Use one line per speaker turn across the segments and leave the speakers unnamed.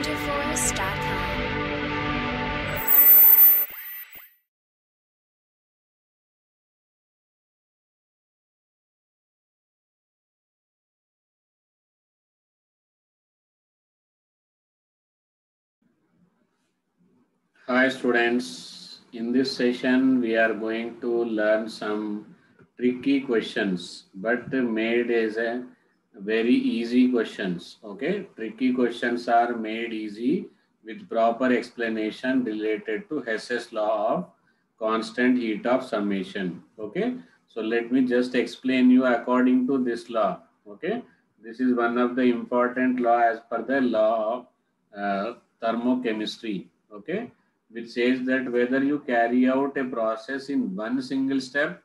WonderForest.com.
Hi students, in this session we are going to learn some tricky questions but made as a very easy questions. Okay, tricky questions are made easy with proper explanation related to Hess's law of constant heat of summation. Okay, so let me just explain you according to this law. Okay, this is one of the important law as per the law of thermochemistry. Okay, which says that whether you carry out a process in one single step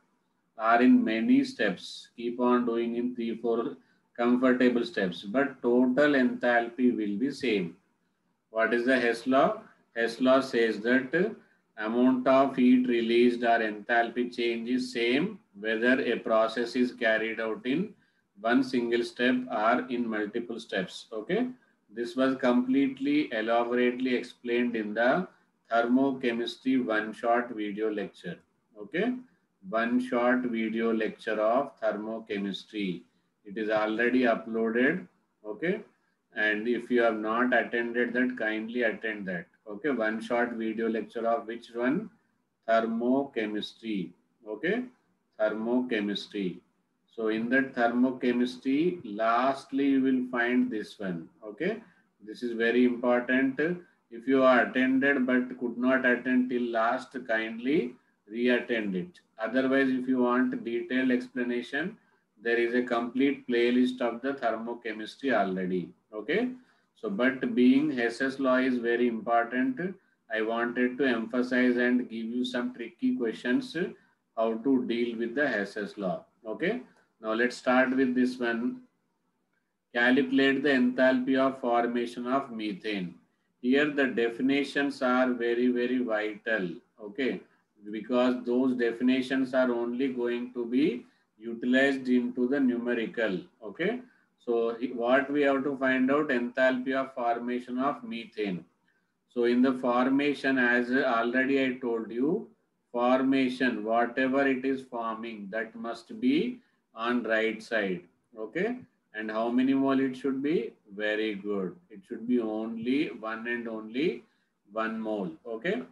or in many steps, keep on doing in 3-4 comfortable steps, but total enthalpy will be same. What is the Hess law? Hess law says that amount of heat released or enthalpy change is same whether a process is carried out in one single step or in multiple steps. Okay, this was completely elaborately explained in the thermochemistry one shot video lecture. Okay, one shot video lecture of thermochemistry. It is already uploaded. Okay, and if you have not attended that, kindly attend that. Okay, one short video lecture of which one? Thermochemistry. Okay, thermochemistry. So in that thermochemistry, lastly you will find this one. Okay, this is very important. If you are attended but could not attend till last, kindly re-attend it. Otherwise, if you want detailed explanation, there is a complete playlist of the thermochemistry already. Okay, so but being Hess's law is very important, I wanted to emphasize and give you some tricky questions how to deal with the Hess's law. Okay, now let's start with this one. Calculate the enthalpy of formation of methane. Here the definitions are very vital. Okay, because those definitions are only going to be utilized into the numerical. Okay, so what we have to find out, enthalpy of formation of methane. So in the formation, as already I told you, formation, whatever it is forming, that must be on right side. Okay, and how many mole it should be? Very good. It should be only one and only 1 mole. Okay,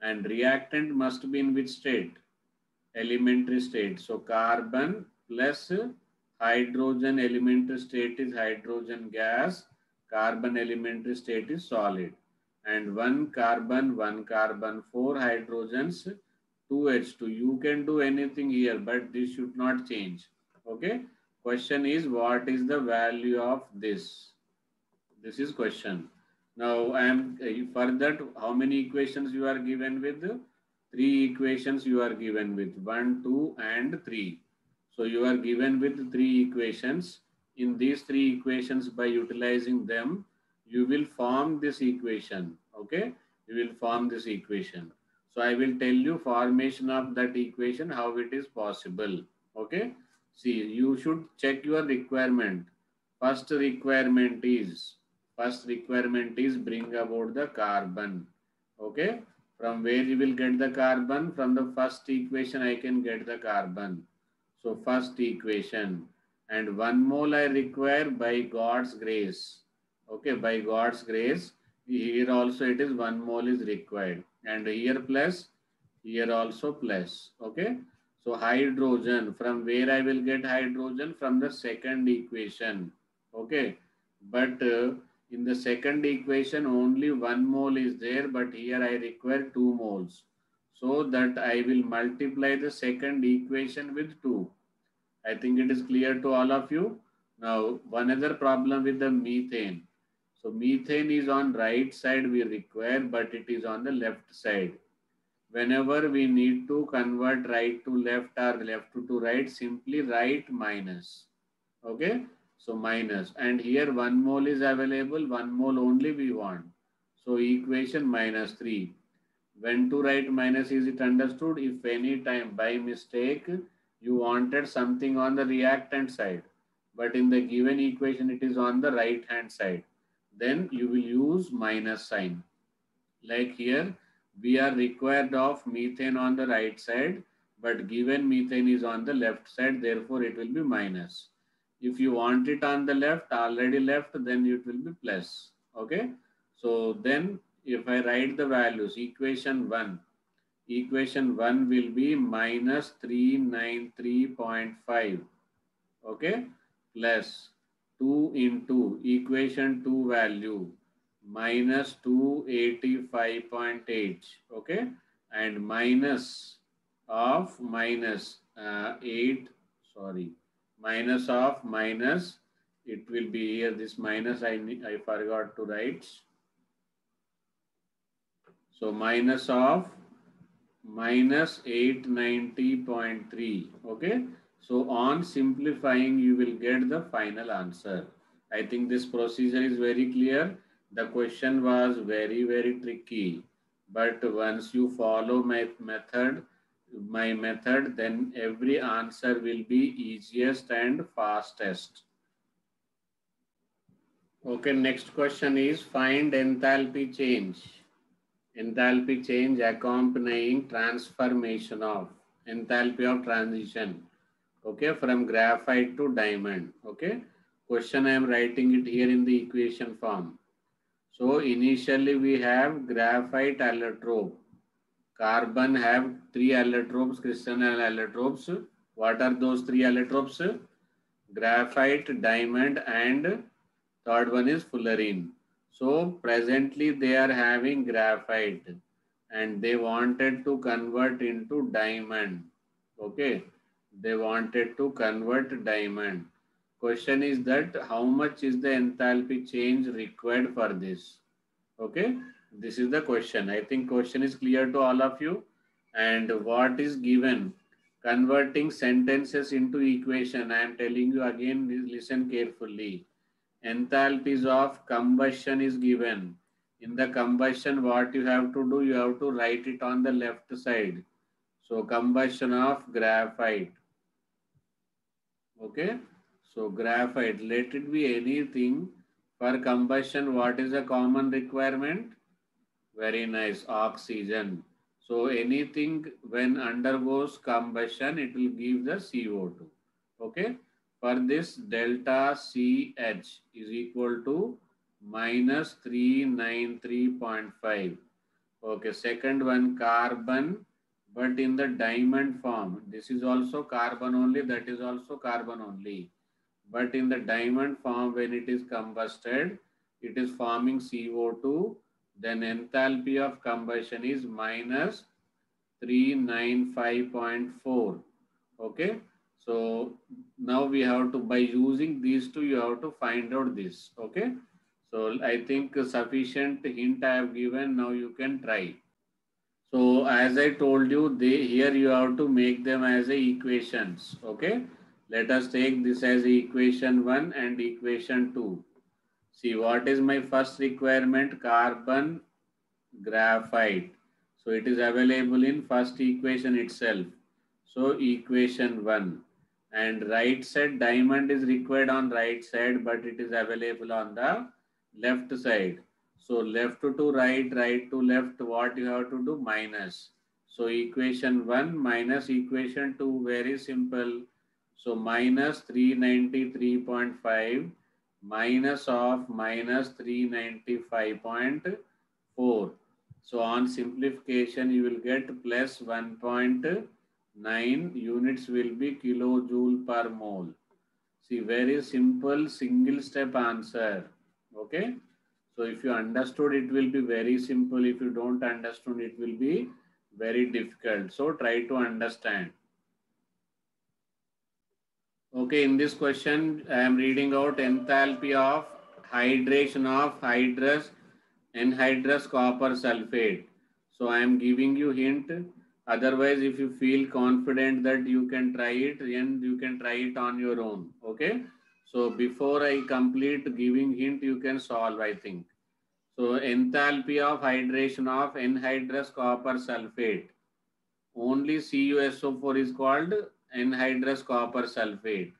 and reactant must be in which state? Elementary state. So carbon plus hydrogen elementary state is hydrogen gas, carbon elementary state is solid. And one carbon, 4 hydrogens, 2H2. You can do anything here, but this should not change. Okay. Question is, what is the value of this? This is question. Now I am for that, how many equations you are given with? 3 equations you are given with, 1, 2 and 3. So you are given with 3 equations. In these 3 equations, by utilizing them, you will form this equation. Okay, you will form this equation. So I will tell you formation of that equation, how it is possible. Okay, see, you should check your requirement. First requirement is bring about the carbon. Okay, from where you will get the carbon? From the first equation I can get the carbon. So first equation, and 1 mole I require by God's grace. Okay, by God's grace, here also it is 1 mole is required, and here plus, here also plus. Okay, so hydrogen, from where I will get hydrogen? From the second equation. Okay, but in the second equation only 1 mole is there, but here I require 2 moles. So that I will multiply the second equation with 2. I think it is clear to all of you. Now, one other problem with the methane. So methane is on right side we require, but it is on the left side. Whenever we need to convert right to left or left to right, simply write minus. Okay, so minus, and here 1 mole is available, 1 mole only we want. So equation -3. When to write minus, is it understood? If any time by mistake you wanted something on the reactant side, but in the given equation it is on the right hand side, then you will use minus sign. Like here, we are required of methane on the right side, but given methane is on the left side, therefore it will be minus. If you want it on the left, already left, then it will be plus. Okay. So then if I write the values, equation 1 will be minus 393.5. Okay, plus 2 into equation 2 value minus 285.8. Okay, and minus of minus 8, sorry, minus of minus, it will be here, this minus I forgot to write. So minus of minus 890.3. Okay. So on simplifying, you will get the final answer. I think this procedure is very clear. The question was very, very tricky. But once you follow my method, then every answer will be easiest and fastest. Okay, next question is find enthalpy change. Enthalpy change accompanying transformation of enthalpy of transition, okay, from graphite to diamond. Okay, question I am writing it here in the equation form. So initially we have graphite allotrope, carbon have 3 allotropes, crystalline allotropes. What are those 3 allotropes? Graphite, diamond, and third one is fullerene. So presently they are having graphite and they wanted to convert into diamond. Okay, they wanted to convert diamond. Question is that how much is the enthalpy change required for this? Okay, this is the question. I think question is clear to all of you. And what is given? Converting sentences into equation. I am telling you again, listen carefully. Enthalpies of combustion is given. In the combustion, what you have to do, you have to write it on the left side. So combustion of graphite. Okay. So graphite, let it be anything. For combustion, what is a common requirement? Very nice, oxygen. So anything when undergoes combustion, it will give the CO2. Okay. For this, delta CH is equal to minus 393.5. Okay. Second one, carbon, but in the diamond form. This is also carbon only. That is also carbon only. But in the diamond form, when it is combusted, it is forming CO2. Then enthalpy of combustion is minus 395.4. Okay. So now we have to, by using these two, you have to find out this. Okay. So I think sufficient hint I have given. Now you can try. So as I told you, here you have to make them as equations. Okay. Let us take this as equation 1 and equation 2. See, what is my first requirement? Carbon, graphite. So it is available in first equation itself. So equation 1. And right side, diamond is required on right side, but it is available on the left side. So left to right, right to left, what you have to do? Minus. So equation 1 minus equation 2, very simple. So minus 393.5 minus of minus 395.4. So on simplification, you will get plus 1.9 units will be kilojoule per mole. See, very simple single step answer. Okay. So if you understood, it will be very simple. If you don't understand, it will be very difficult. So try to understand. Okay, in this question, I am reading out enthalpy of hydration of anhydrous copper sulfate. So I am giving you hint. Otherwise, if you feel confident that you can try it, then you can try it on your own. Okay. So before I complete giving hint, you can solve, I think. So enthalpy of hydration of anhydrous copper sulfate. Only CuSO4 is called anhydrous copper sulfate.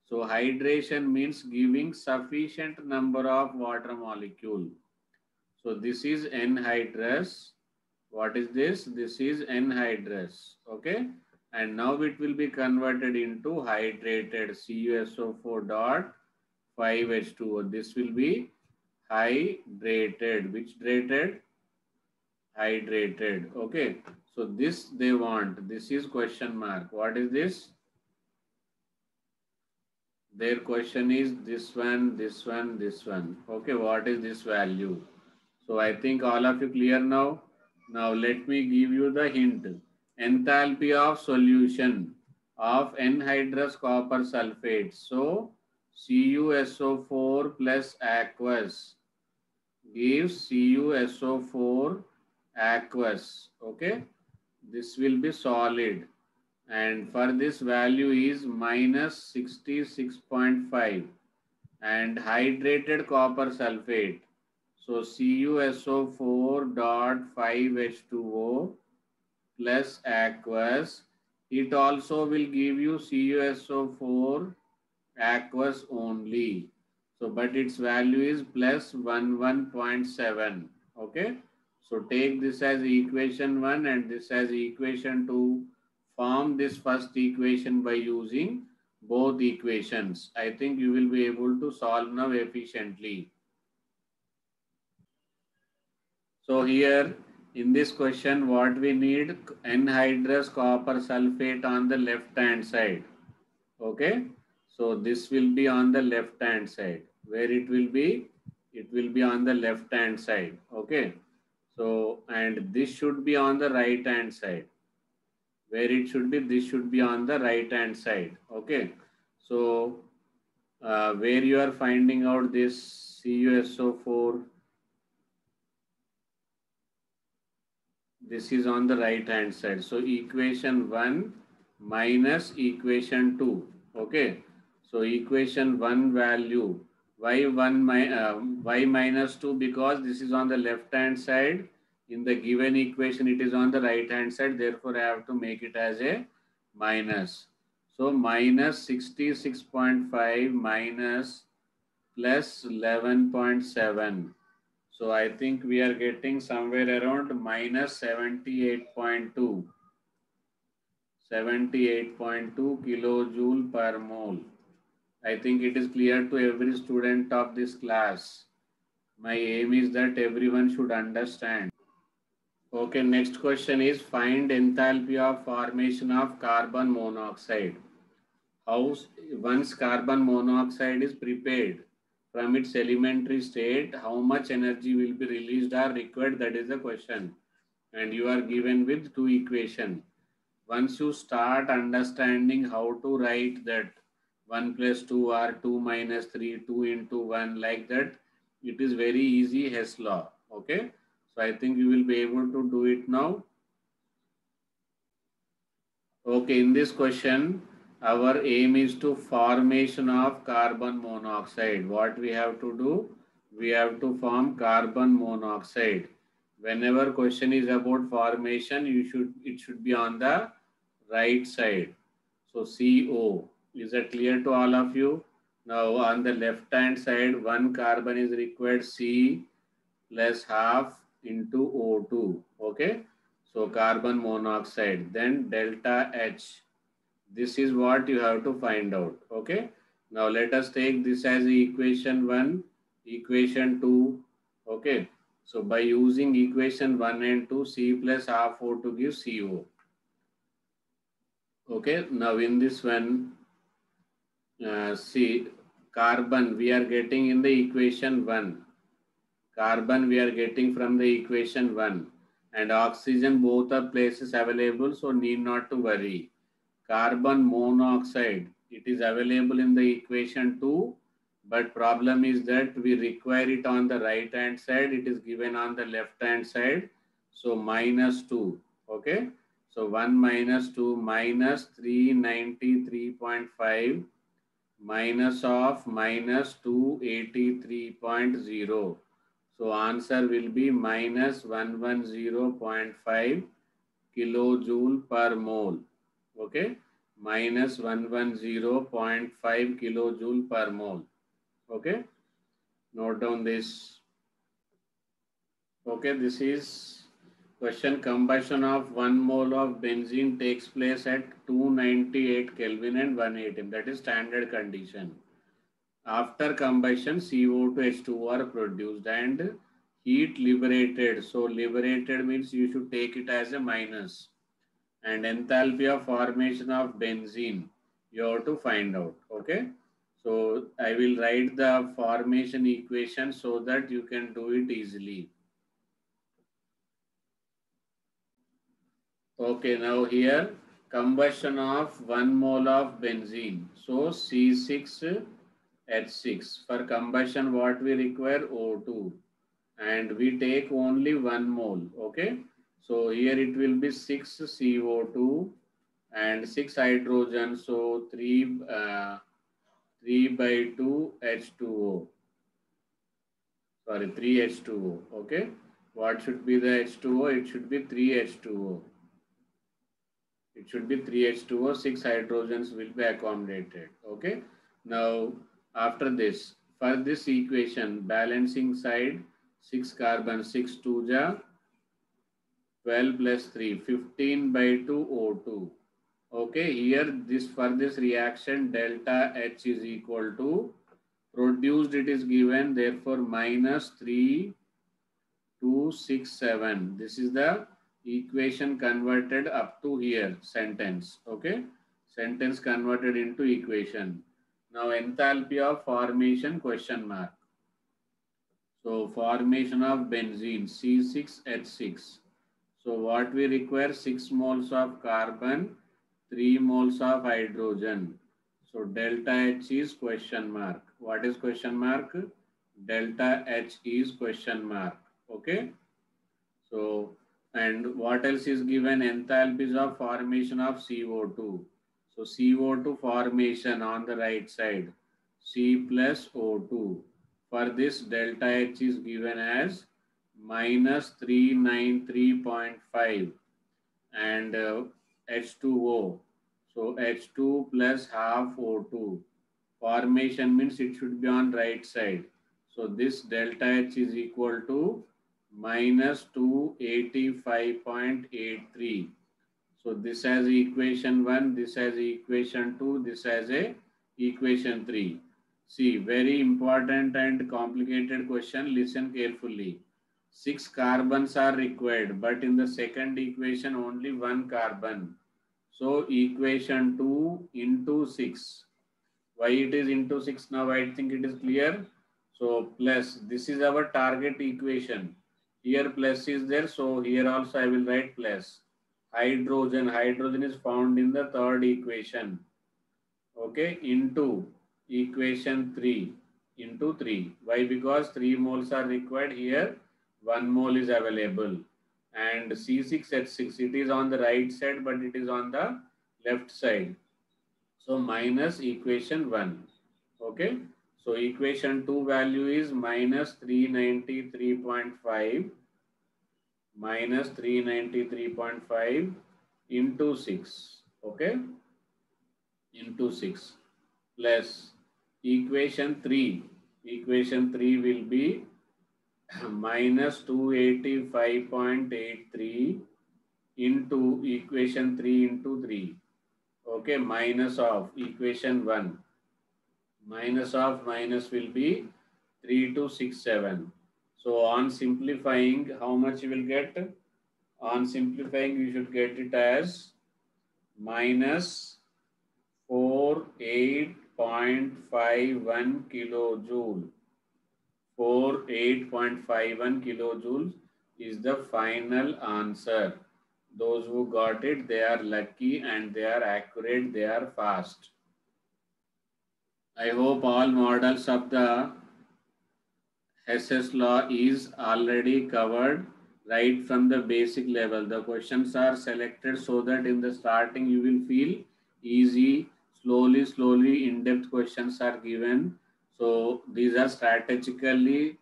So hydration means giving sufficient number of water molecule. So this is anhydrous. What is this? This is anhydrous. Okay. And now it will be converted into hydrated CuSO4 dot 5H2O. This will be hydrated. Which drated? Hydrated. Okay. So this they want. This is question mark. What is this? Their question is this one, this one, this one. Okay, what is this value? So I think all of you clear now. Now let me give you the hint. Enthalpy of solution of anhydrous copper sulfate. So CuSO4 plus aqueous gives CuSO4 aqueous. Okay, this will be solid. And for this value is minus 66.5 and hydrated copper sulfate. So CuSO4 dot 5H2O plus aqueous. It also will give you CuSO4 aqueous only. So but its value is plus 11.7. Okay. So take this as equation 1 and this as equation 2. Form this first equation by using both equations. I think you will be able to solve now efficiently. So here in this question what we need, anhydrous copper sulfate on the left hand side. Okay. So this will be on the left hand side. Where it will be? It will be on the left hand side. Okay. So and this should be on the right hand side. Where it should be? This should be on the right hand side. Okay. So where you are finding out this CuSO4, this is on the right hand side. So equation 1 minus equation 2. Okay. So equation 1 value, y minus 2, because this is on the left hand side. In the given equation it is on the right hand side. Therefore I have to make it as a minus. So minus 66.5 minus plus 11.7. So I think we are getting somewhere around minus 78.2. 78.2 kilojoule per mole. I think it is clear to every student of this class. My aim is that everyone should understand. Okay, next question is find enthalpy of formation of carbon monoxide. How once carbon monoxide is prepared from its elementary state, how much energy will be released or required? That is the question. And you are given with two equations. Once you start understanding how to write that 1 plus 2 or 2 minus 3, 2 into 1 like that, it is very easy Hess law. Okay. So I think you will be able to do it now. Okay, in this question, our aim is to formation of carbon monoxide. What we have to do? We have to form carbon monoxide. Whenever question is about formation, it should be on the right side. So CO. Is that clear to all of you? Now on the left hand side, one carbon is required, C plus half into O2. Okay. So carbon monoxide, then delta H. This is what you have to find out. Okay. Now let us take this as equation 1, equation 2. Okay. So by using equation 1 and 2, C plus half O2 gives CO. Okay. Now in this one, see, carbon we are getting in the equation 1. Carbon we are getting from the equation 1. And oxygen both are places available, so need not to worry. Carbon monoxide, it is available in the equation 2, but problem is that we require it on the right hand side. It is given on the left hand side. So minus 2. Okay. So 1 minus 2 minus 393.5 minus of minus 283.0. So answer will be minus 110.5 kilojoule per mole. Okay. minus 110.5 kilojoule per mole. Okay, note down this. Okay, this is question. Combustion of 1 mole of benzene takes place at 298 Kelvin and 180. That is standard condition. After combustion, CO2, H2O are produced and heat liberated. So liberated means you should take it as a minus. And enthalpy of formation of benzene, you have to find out. Okay. So I will write the formation equation so that you can do it easily. Okay, now here combustion of 1 mole of benzene. So C6H6. For combustion, what we require? O2. And we take only 1 mole. Okay. So here it will be 6 CO2 and 6 hydrogen. So 3 by 2 H2O. Sorry, 3 H2O. Okay. What should be the H2O? It should be 3 H2O. It should be 3 H2O, 6 hydrogens will be accommodated. Okay. Now, after this, for this equation, balancing side, 6 carbon, 6 2 ja, 12 plus 3, 15 by 2 O2. Okay, here this for this reaction, delta H is equal to, produced it is given, therefore minus 3267. This is the equation converted up to here, sentence. Okay, sentence converted into equation. Now enthalpy of formation, question mark. So formation of benzene, C6H6. So what we require? 6 moles of carbon, 3 moles of hydrogen. So delta H is question mark. What is question mark? Delta H is question mark. Okay. So, and what else is given? Enthalpies of formation of CO2. So CO2 formation on the right side, C plus O2. For this, delta H is given as minus 393.5 and H2O. So H2 plus half O2. Formation means it should be on right side. So this delta H is equal to minus 285.83. So this has equation 1, this has equation 2, this has a equation 3. See, very important and complicated question. Listen carefully. 6 carbons are required, but in the second equation only 1 carbon. So equation 2 into 6. Why it is into 6 now? I think it is clear. So plus, this is our target equation. Here plus is there. So here also I will write plus. Hydrogen is found in the third equation. Okay, into equation 3 into 3. Why? Because 3 moles are required. Here 1 mole is available. And C6H6, it is on the right side, but it is on the left side. So minus equation 1. Okay. So equation 2 value is minus 393.5 minus 393.5 into 6. Okay. Into 6 plus equation 3. Equation 3 will be minus 285.83 into equation 3 into 3. Okay, minus of equation 1. Minus of minus will be 3267. So on simplifying, how much you will get? On simplifying, you should get it as minus 48.51 kilojoule. 48.51 kilojoules is the final answer. Those who got it, they are lucky and they are accurate, they are fast. I hope all models of the Hess's law is already covered right from the basic level. The questions are selected so that in the starting you will feel easy. Slowly in-depth questions are given. So these are strategically,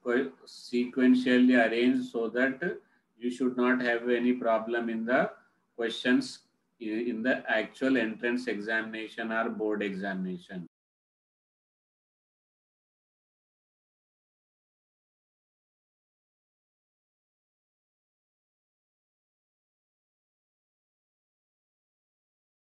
sequentially arranged so that you should not have any problem in the questions in the actual entrance examination or board examination.